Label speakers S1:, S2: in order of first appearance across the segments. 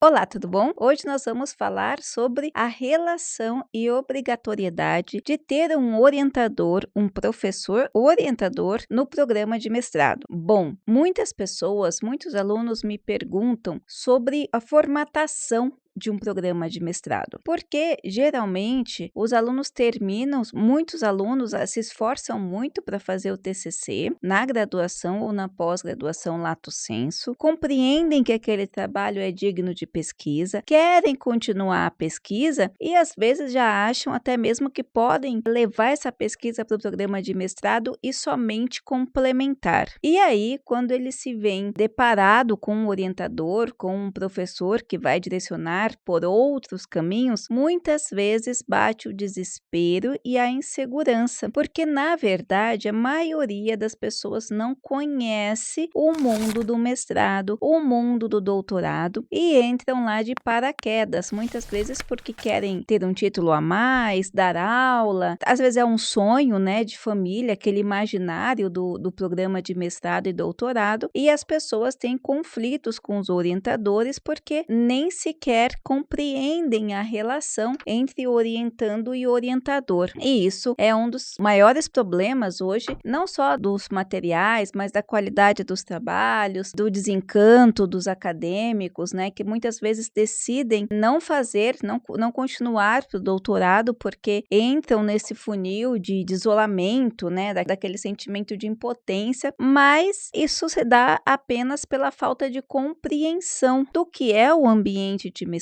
S1: Olá, tudo bom? Hoje nós vamos falar sobre a relação e obrigatoriedade de ter um orientador, um professor orientador no programa de mestrado. Bom, muitas pessoas, muitos alunos me perguntam sobre a formatação de um programa de mestrado, porque geralmente os alunos terminam, muitos alunos se esforçam muito para fazer o TCC na graduação ou na pós-graduação lato sensu, compreendem que aquele trabalho é digno de pesquisa, querem continuar a pesquisa e às vezes já acham até mesmo que podem levar essa pesquisa para o programa de mestrado e somente complementar. E aí, quando ele se vê deparado com um orientador, com um professor que vai direcionar por outros caminhos, muitas vezes bate o desespero e a insegurança, porque na verdade a maioria das pessoas não conhece o mundo do mestrado, o mundo do doutorado e entram lá de paraquedas, muitas vezes porque querem ter um título a mais, dar aula, às vezes é um sonho, de família, aquele imaginário do programa de mestrado e doutorado, e as pessoas têm conflitos com os orientadores porque nem sequer compreendem a relação entre orientando e orientador. E isso é um dos maiores problemas hoje, não só dos materiais, mas da qualidade dos trabalhos, do desencanto dos acadêmicos, que muitas vezes decidem não fazer, não continuar para o doutorado porque entram nesse funil de isolamento, daquele sentimento de impotência, mas isso se dá apenas pela falta de compreensão do que é o ambiente de mestrado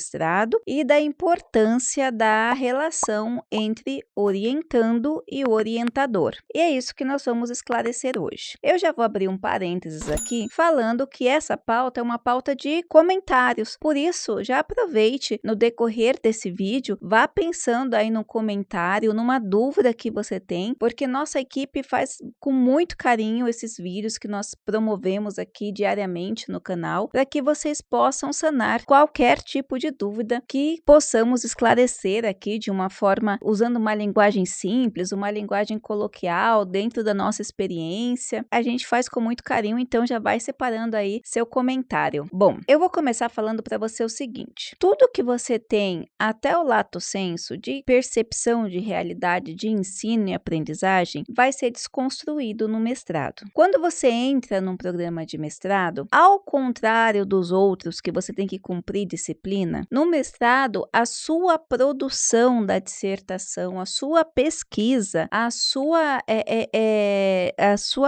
S1: e da importância da relação entre orientando e orientador. E é isso que nós vamos esclarecer hoje. Eu já vou abrir um parênteses aqui, falando que essa pauta é uma pauta de comentários. Por isso, já aproveite no decorrer desse vídeo, vá pensando aí no comentário, numa dúvida que você tem, porque nossa equipe faz com muito carinho esses vídeos que nós promovemos aqui diariamente no canal, para que vocês possam sanar qualquer tipo de dúvida que possamos esclarecer aqui de uma forma, usando uma linguagem simples, uma linguagem coloquial, dentro da nossa experiência. A gente faz com muito carinho, então já vai separando aí seu comentário. Bom, eu vou começar falando para você o seguinte: tudo que você tem até o lato sensu de percepção de realidade, de ensino e aprendizagem, vai ser desconstruído no mestrado. Quando você entra num programa de mestrado, ao contrário dos outros que você tem que cumprir disciplina, no mestrado, a sua produção da dissertação, a sua pesquisa, a sua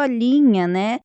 S1: linha,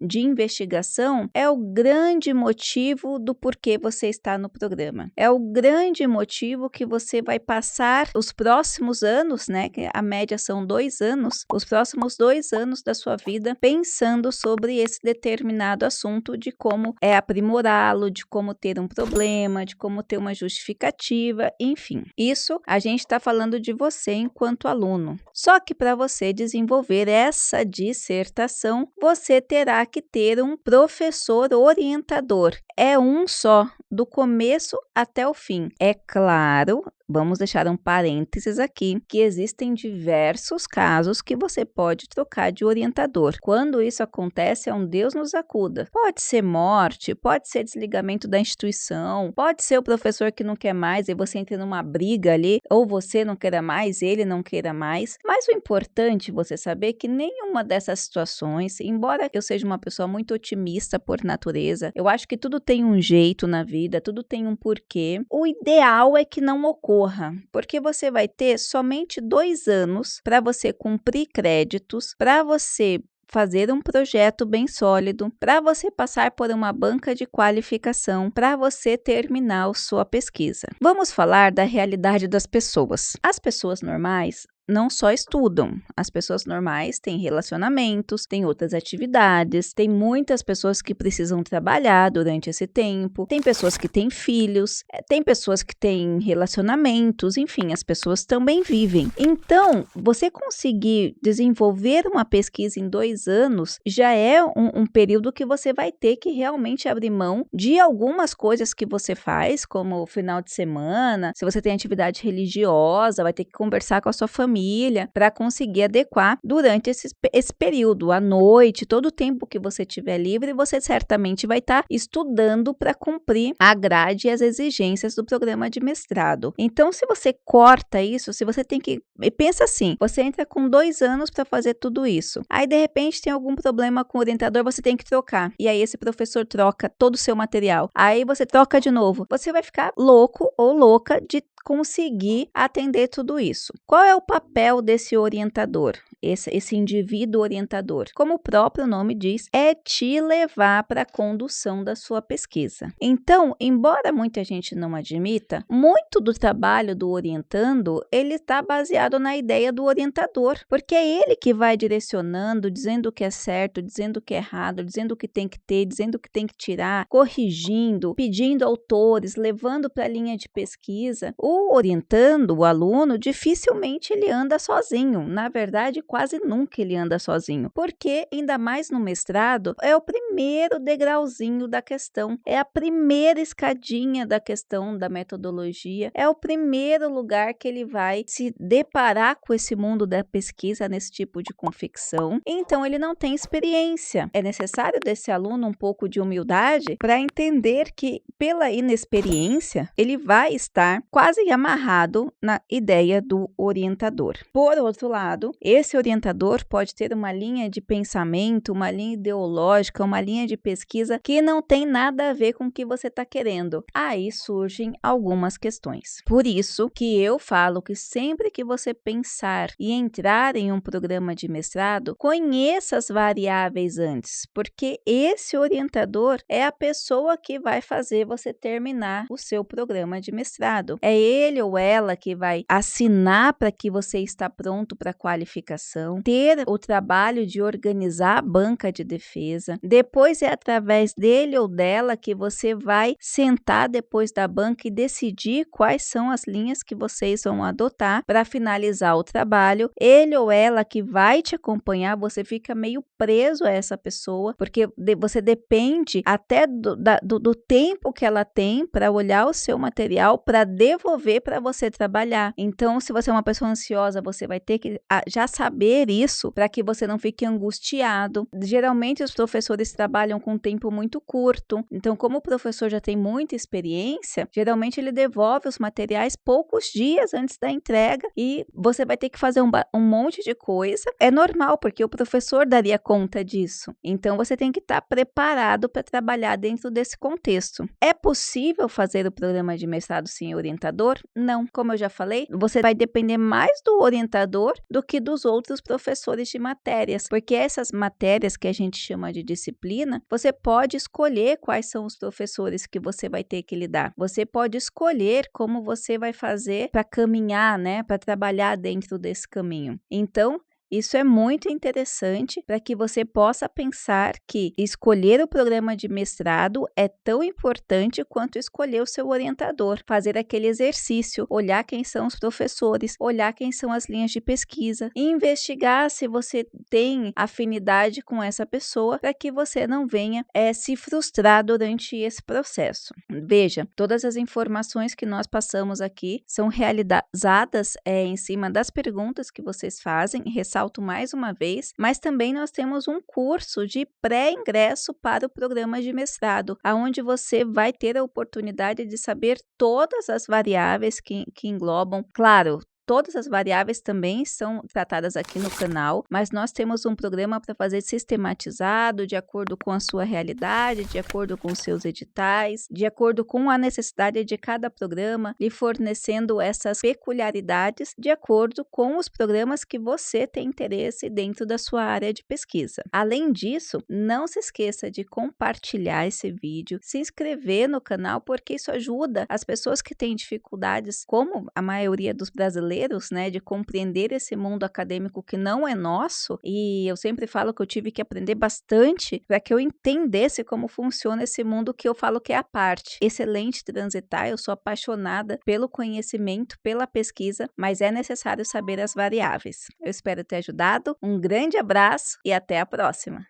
S1: de investigação é o grande motivo do porquê você está no programa. É o grande motivo que você vai passar os próximos anos, que a média são 2 anos, os próximos 2 anos da sua vida pensando sobre esse determinado assunto, de como aprimorá-lo, de como ter um problema, de como ter uma justificativa, enfim. Isso a gente está falando de você enquanto aluno. Só que para você desenvolver essa dissertação, você terá que ter um professor orientador. É um só, do começo até o fim. É claro, vamos deixar um parênteses aqui, que existem diversos casos que você pode trocar de orientador. Quando isso acontece, é um Deus nos acuda. Pode ser morte, pode ser desligamento da instituição, pode ser o professor que não quer mais e você entra numa briga ali, ou você não queira mais, ele não queira mais. Mas o importante é você saber que nenhuma dessas situações, embora eu seja uma pessoa muito otimista por natureza, eu acho que tudo tem um jeito na vida, tudo tem um porquê. O ideal é que não ocorra, porque você vai ter somente 2 anos para você cumprir créditos, para você fazer um projeto bem sólido, para você passar por uma banca de qualificação, para você terminar a sua pesquisa. Vamos falar da realidade das pessoas. As pessoas normais não só estudam, as pessoas normais têm relacionamentos, têm outras atividades, tem muitas pessoas que precisam trabalhar durante esse tempo, tem pessoas que têm filhos, tem pessoas que têm relacionamentos, enfim, as pessoas também vivem. Então, você conseguir desenvolver uma pesquisa em 2 anos já é um período que você vai ter que realmente abrir mão de algumas coisas que você faz, como o final de semana, se você tem atividade religiosa, vai ter que conversar com a sua família, família, para conseguir adequar durante esse período, à noite, todo o tempo que você tiver livre, você certamente vai estar estudando para cumprir a grade e as exigências do programa de mestrado. Então, se você corta isso, se você tem que... Pensa assim, você entra com 2 anos para fazer tudo isso. Aí, de repente, tem algum problema com o orientador, você tem que trocar. E aí, esse professor troca todo o seu material. Aí, você troca de novo. Você vai ficar louco ou louca de conseguir atender tudo isso. Qual é o papel desse orientador? Esse indivíduo orientador, como o próprio nome diz, é te levar para a condução da sua pesquisa. Então, embora muita gente não admita, muito do trabalho do orientando, ele está baseado na ideia do orientador, porque é ele que vai direcionando, dizendo o que é certo, dizendo o que é errado, dizendo o que tem que ter, dizendo o que tem que tirar, corrigindo, pedindo autores, levando para a linha de pesquisa. O orientando, o aluno, dificilmente ele anda sozinho. Na verdade, quase nunca ele anda sozinho, porque ainda mais no mestrado, é o primeiro degrauzinho da questão, é a primeira escadinha da questão da metodologia, é o primeiro lugar que ele vai se deparar com esse mundo da pesquisa nesse tipo de confecção. Então, ele não tem experiência. É necessário desse aluno um pouco de humildade para entender que, pela inexperiência, ele vai estar quase amarrado na ideia do orientador. Por outro lado, esse orientador pode ter uma linha de pensamento, uma linha ideológica, uma linha de pesquisa que não tem nada a ver com o que você está querendo. Aí surgem algumas questões. Por isso que eu falo que sempre que você pensar e entrar em um programa de mestrado, conheça as variáveis antes, porque esse orientador é a pessoa que vai fazer você terminar o seu programa de mestrado. É ele ou ela que vai assinar para que você está pronto para a qualificação, ter o trabalho de organizar a banca de defesa. Depois é através dele ou dela que você vai sentar depois da banca e decidir quais são as linhas que vocês vão adotar para finalizar o trabalho. Ele ou ela que vai te acompanhar, você fica meio preso a essa pessoa, porque você depende até do tempo que ela tem para olhar o seu material, para devolver para você trabalhar. Então, se você é uma pessoa ansiosa, você vai ter que já saber isso para que você não fique angustiado. Geralmente, os professores trabalham com um tempo muito curto. Então, como o professor já tem muita experiência, geralmente ele devolve os materiais poucos dias antes da entrega e você vai ter que fazer um monte de coisa. É normal, porque o professor daria conta disso. Então, você tem que estar preparado para trabalhar dentro desse contexto. É possível fazer o programa de mestrado sem orientador? Não. Como eu já falei, você vai depender mais do orientador do que dos outros professores de matérias, porque essas matérias que a gente chama de disciplina, você pode escolher quais são os professores que você vai ter que lidar. Você pode escolher como você vai fazer para caminhar, né, para trabalhar dentro desse caminho. Então, isso é muito interessante para que você possa pensar que escolher o programa de mestrado é tão importante quanto escolher o seu orientador. Fazer aquele exercício, olhar quem são os professores, olhar quem são as linhas de pesquisa e investigar se você tem afinidade com essa pessoa para que você não venha se frustrar durante esse processo. Veja, todas as informações que nós passamos aqui são realizadas em cima das perguntas que vocês fazem. Ressalto mais uma vez, mas também nós temos um curso de pré-ingresso para o programa de mestrado, onde você vai ter a oportunidade de saber todas as variáveis que englobam, claro, todas as variáveis também são tratadas aqui no canal, mas nós temos um programa para fazer sistematizado, de acordo com a sua realidade, de acordo com os seus editais, de acordo com a necessidade de cada programa, lhe fornecendo essas peculiaridades de acordo com os programas que você tem interesse dentro da sua área de pesquisa. Além disso, não se esqueça de compartilhar esse vídeo, se inscrever no canal, porque isso ajuda as pessoas que têm dificuldades, como a maioria dos brasileiros, né, de compreender esse mundo acadêmico que não é nosso, e eu sempre falo que eu tive que aprender bastante para que eu entendesse como funciona esse mundo que eu falo que é a parte. Excelente transitar, eu sou apaixonada pelo conhecimento, pela pesquisa, mas é necessário saber as variáveis. Eu espero ter ajudado, um grande abraço e até a próxima!